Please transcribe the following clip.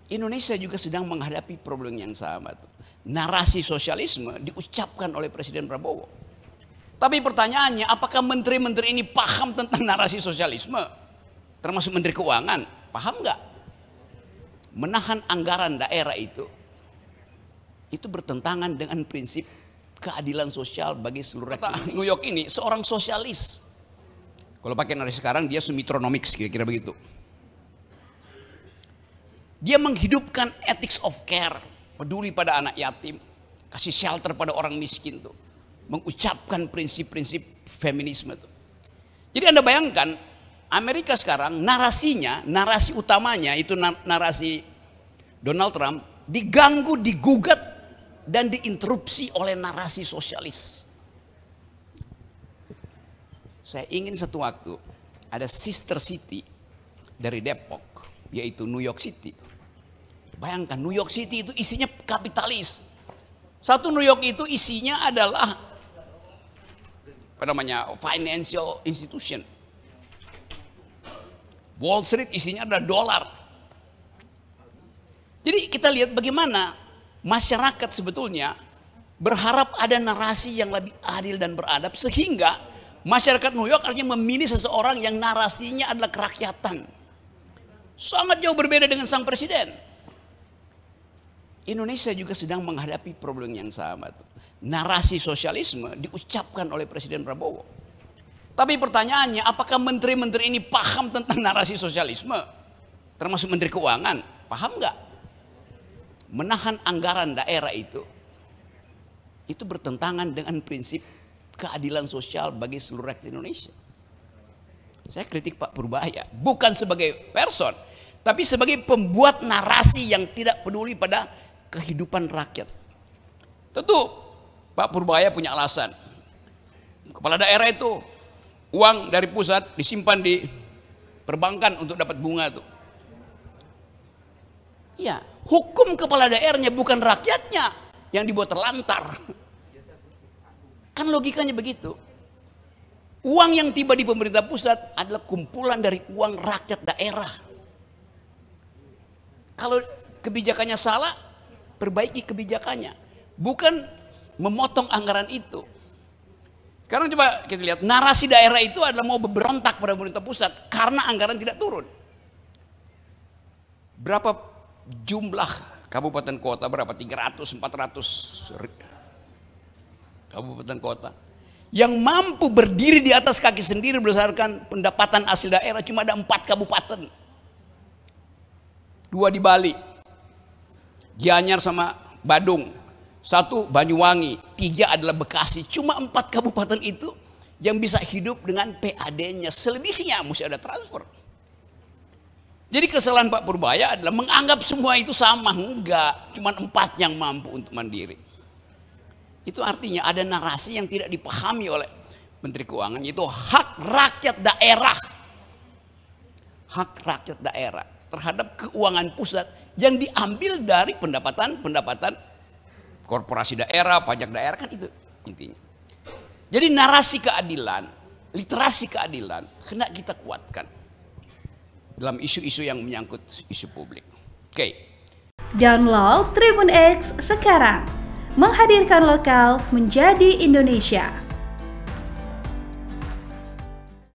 Indonesia juga sedang menghadapi problem yang sama. Narasi sosialisme diucapkan oleh Presiden Prabowo. Tapi pertanyaannya, apakah menteri-menteri ini paham tentang narasi sosialisme? Termasuk Menteri Keuangan, paham nggak? Menahan anggaran daerah itu bertentangan dengan prinsip keadilan sosial bagi seluruh rakyat. New York ini seorang sosialis. Kalau pakai narasi sekarang dia Sumitronomics, kira-kira begitu. Dia menghidupkan ethics of care, peduli pada anak yatim, kasih shelter pada orang miskin tuh, mengucapkan prinsip-prinsip feminisme tuh. Jadi Anda bayangkan Amerika sekarang narasinya, narasi utamanya itu narasi Donald Trump diganggu, digugat dan diinterupsi oleh narasi sosialis. Saya ingin satu waktu ada sister city dari Depok, yaitu New York City. Bayangkan New York City itu isinya kapitalis. Satu New York itu isinya adalah apa namanya, financial institution. Wall Street isinya adalah dolar. Jadi kita lihat bagaimana masyarakat sebetulnya berharap ada narasi yang lebih adil dan beradab, sehingga masyarakat New York artinya memilih seseorang yang narasinya adalah kerakyatan. Sangat jauh berbeda dengan sang presiden. Indonesia juga sedang menghadapi problem yang sama. Narasi sosialisme diucapkan oleh Presiden Prabowo. Tapi pertanyaannya, apakah menteri-menteri ini paham tentang narasi sosialisme? Termasuk Menteri Keuangan, paham nggak? Menahan anggaran daerah itu bertentangan dengan prinsip keadilan sosial bagi seluruh rakyat Indonesia. Saya kritik Pak Purbaya, bukan sebagai person, tapi sebagai pembuat narasi yang tidak peduli pada kehidupan rakyat. Tentu Pak Purbaya punya alasan. Kepala daerah itu uang dari pusat disimpan di perbankan untuk dapat bunga tuh. Iya, hukum kepala daerahnya bukan rakyatnya yang dibuat terlantar. Kan logikanya begitu. Uang yang tiba di pemerintah pusat adalah kumpulan dari uang rakyat daerah. Kalau kebijakannya salah, perbaiki kebijakannya, bukan memotong anggaran itu. Sekarang coba kita lihat, narasi daerah itu adalah mau berontak pada pemerintah pusat karena anggaran tidak turun. Berapa jumlah kabupaten kota, berapa? 300, 400 kabupaten kota yang mampu berdiri di atas kaki sendiri berdasarkan pendapatan asli daerah, cuma ada 4 kabupaten. 2 di Bali, Gianyar sama Badung, 1 Banyuwangi, 3 adalah Bekasi. Cuma 4 kabupaten itu yang bisa hidup dengan PAD-nya. Selebihnya mesti ada transfer. Jadi kesalahan Pak Purbaya adalah menganggap semua itu sama. Enggak, cuma 4 yang mampu untuk mandiri. Itu artinya ada narasi yang tidak dipahami oleh Menteri Keuangan, yaitu hak rakyat daerah. Hak rakyat daerah terhadap keuangan pusat yang diambil dari pendapatan korporasi daerah, pajak daerah, kan itu intinya. Jadi narasi keadilan, literasi keadilan hendak kita kuatkan dalam isu-isu yang menyangkut isu publik. Oke. Download Tribun X sekarang, menghadirkan lokal menjadi Indonesia.